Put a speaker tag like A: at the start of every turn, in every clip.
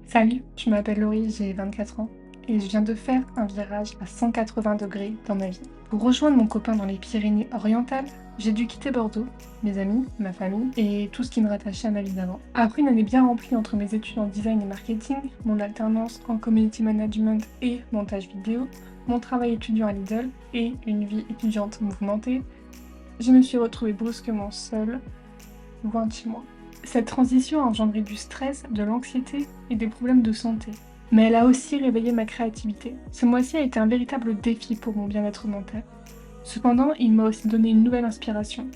A: Salut, je m'appelle Laurie, j'ai 24 ans et je viens de faire un virage à 180 degrés dans ma vie. Pour rejoindre mon copain dans les Pyrénées-Orientales, j'ai dû quitter Bordeaux, mes amis, ma famille et tout ce qui me rattachait à ma vie d'avant. Après une année bien remplie entre mes études en design et marketing, mon alternance en community management et montage vidéo, mon travail étudiant à Lidl et une vie étudiante mouvementée, je me suis retrouvée brusquement seule, loin de chez moi. Cette transition a engendré du stress, de l'anxiété et des problèmes de santé. Mais elle a aussi réveillé ma créativité. Ce mois-ci a été un véritable défi pour mon bien-être mental. Cependant, il m'a aussi donné une nouvelle inspiration.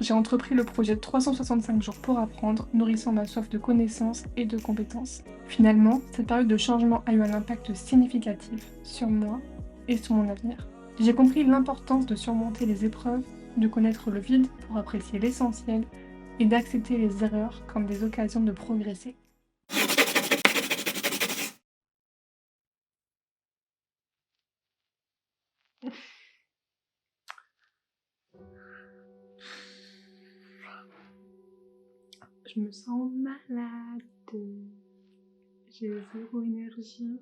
A: J'ai entrepris le projet 365 jours pour apprendre, nourrissant ma soif de connaissances et de compétences. Finalement, cette période de changement a eu un impact significatif sur moi et sur mon avenir. J'ai compris l'importance de surmonter les épreuves, de connaître le vide pour apprécier l'essentiel et d'accepter les erreurs comme des occasions de progresser. Je me sens malade. J'ai zéro énergie.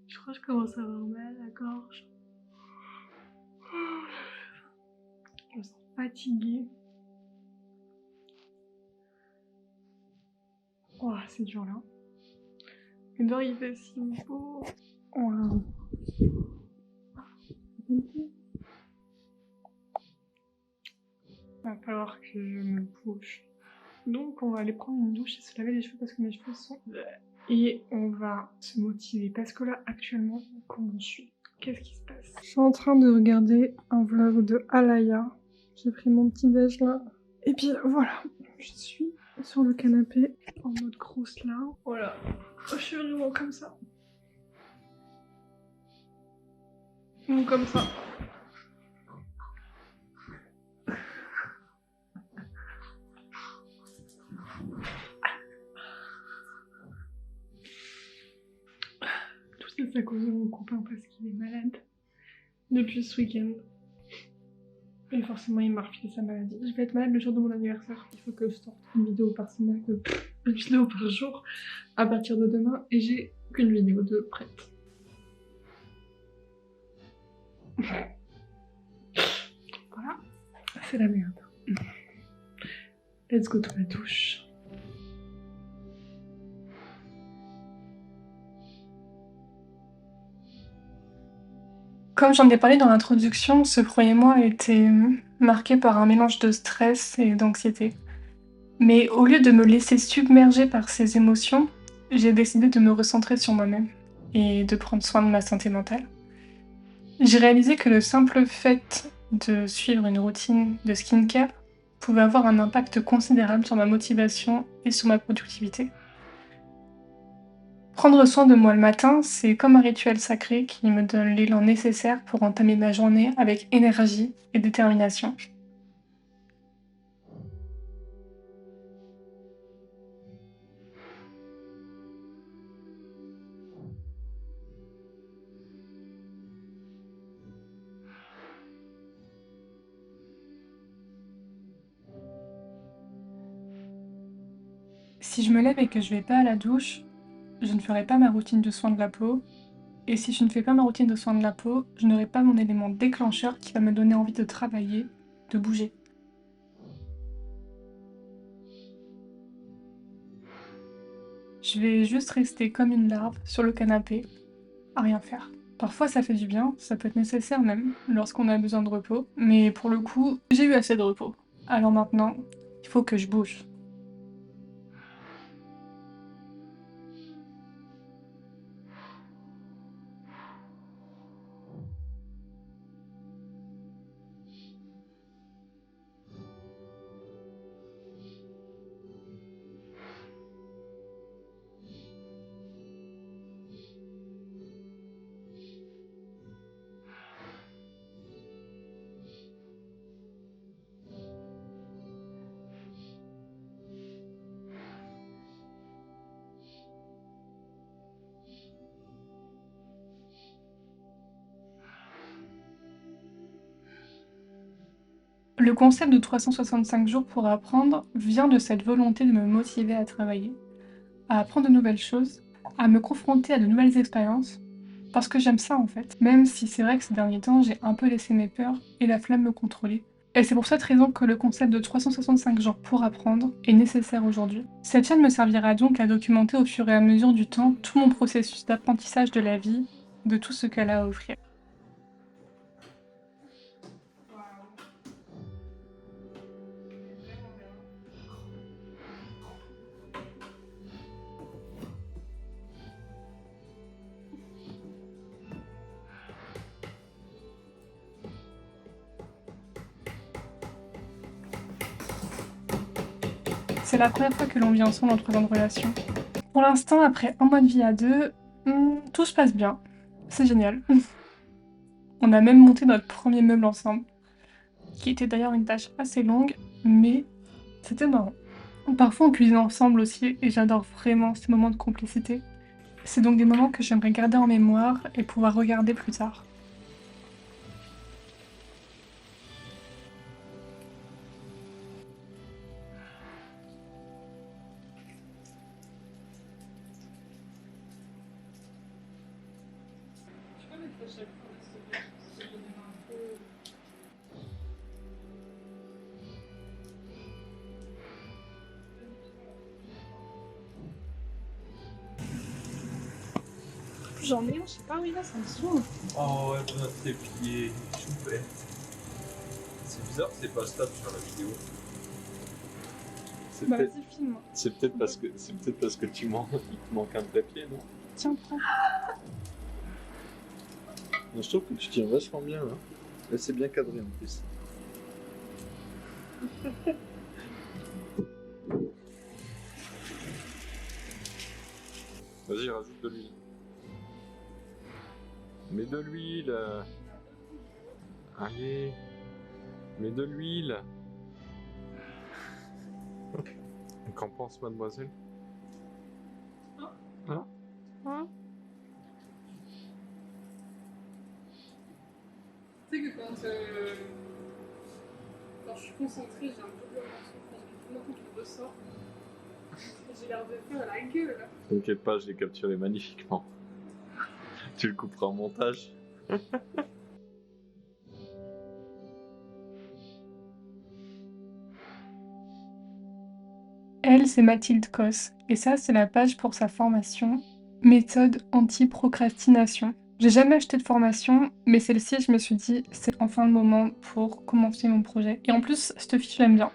A: Je crois que je commence à avoir mal à la gorge. Je me sens fatiguée. Oh, c'est dur là. Mais dehors il fait si beau. Waouh. Va falloir que je me bouge. Donc on va aller prendre une douche et se laver les cheveux parce que mes cheveux sont... Et on va se motiver parce que là actuellement, comment je suis? Qu'est-ce qui se passe? Je suis en train de regarder un vlog de Alaya. J'ai pris mon petit déj là. Et puis voilà, je suis sur le canapé en mode grosse là. Voilà, je suis vraiment comme ça. Ou comme ça. Tout ça, c'est à cause de mon copain parce qu'il est malade depuis ce week-end. Et forcément, il m'a refilé sa maladie. Je vais être malade le jour de mon anniversaire. Il faut que je sorte une vidéo par semaine, une vidéo par jour à partir de demain. Et j'ai qu'une vidéo de prête. Voilà, c'est la merde. Let's go to la douche. Comme j'en ai parlé dans l'introduction, ce premier mois a été marqué par un mélange de stress et d'anxiété. Mais au lieu de me laisser submerger par ces émotions, j'ai décidé de me recentrer sur moi-même et de prendre soin de ma santé mentale. J'ai réalisé que le simple fait de suivre une routine de skincare pouvait avoir un impact considérable sur ma motivation et sur ma productivité. Prendre soin de moi le matin, c'est comme un rituel sacré qui me donne l'élan nécessaire pour entamer ma journée avec énergie et détermination. Si je me lève et que je vais pas à la douche, je ne ferai pas ma routine de soin de la peau. Et si je ne fais pas ma routine de soin de la peau, je n'aurai pas mon élément déclencheur qui va me donner envie de travailler, de bouger. Je vais juste rester comme une larve sur le canapé, à rien faire. Parfois ça fait du bien, ça peut être nécessaire même, lorsqu'on a besoin de repos, mais pour le coup, j'ai eu assez de repos. Alors maintenant, il faut que je bouge. Le concept de 365 jours pour apprendre vient de cette volonté de me motiver à travailler, à apprendre de nouvelles choses, à me confronter à de nouvelles expériences, parce que j'aime ça en fait. Même si c'est vrai que ces derniers temps, j'ai un peu laissé mes peurs et la flemme me contrôler. Et c'est pour cette raison que le concept de 365 jours pour apprendre est nécessaire aujourd'hui. Cette chaîne me servira donc à documenter au fur et à mesure du temps tout mon processus d'apprentissage de la vie, de tout ce qu'elle a à offrir. C'est la première fois que l'on vit ensemble en 3 ans de relation. Pour l'instant, après un mois de vie à deux, tout se passe bien. C'est génial. On a même monté notre premier meuble ensemble, qui était d'ailleurs une tâche assez longue, mais c'était marrant. Parfois on cuisine ensemble aussi, et j'adore vraiment ces moments de complicité. C'est donc des moments que j'aimerais garder en mémoire et pouvoir regarder plus tard. J'en ai un, je sais pas où il va, ça me saoule.
B: Oh, elle doit trépied, choupette. C'est bizarre que c'est pas stable sur la vidéo. C'est
A: Bah
B: peut-être
A: vas-y, filme.
B: parce que il te manque un trépied, non?
A: Tiens, prends.
B: Je trouve que tu tiens vachement bien là. Là c'est bien cadré en plus. Vas-y, rajoute de l'huile. Mets de l'huile. Allez. Mets de l'huile. Qu'en pense mademoiselle? Hein?
A: Tu sais que quand je suis concentrée, j'ai un double mensonge. Quand je ressort, j'ai l'air de faire la gueule.
B: T'inquiète pas, je l'ai capturé magnifiquement. Tu le couperas en montage.
A: Elle, c'est Mathilde Cos, et ça, c'est la page pour sa formation méthode anti-procrastination. J'ai jamais acheté de formation, mais celle-ci, je me suis dit, c'est enfin le moment pour commencer mon projet. Et en plus, cette fille, je l'aime bien.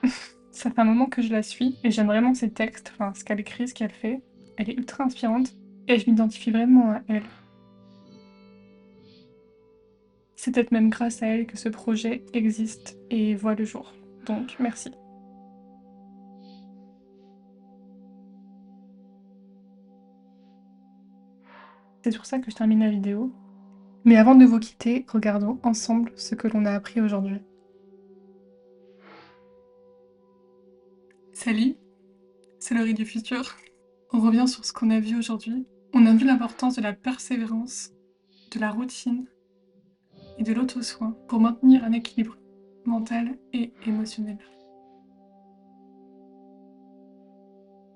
A: Ça fait un moment que je la suis, et j'aime vraiment ses textes, enfin, ce qu'elle écrit, ce qu'elle fait. Elle est ultra inspirante, et je m'identifie vraiment à elle. C'est peut-être même grâce à elle que ce projet existe et voit le jour. Donc, merci. C'est sur ça que je termine la vidéo. Mais avant de vous quitter, regardons ensemble ce que l'on a appris aujourd'hui. Salut, c'est Laurie du futur. On revient sur ce qu'on a vu aujourd'hui. On a vu l'importance de la persévérance, de la routine et de l'auto-soin pour maintenir un équilibre mental et émotionnel.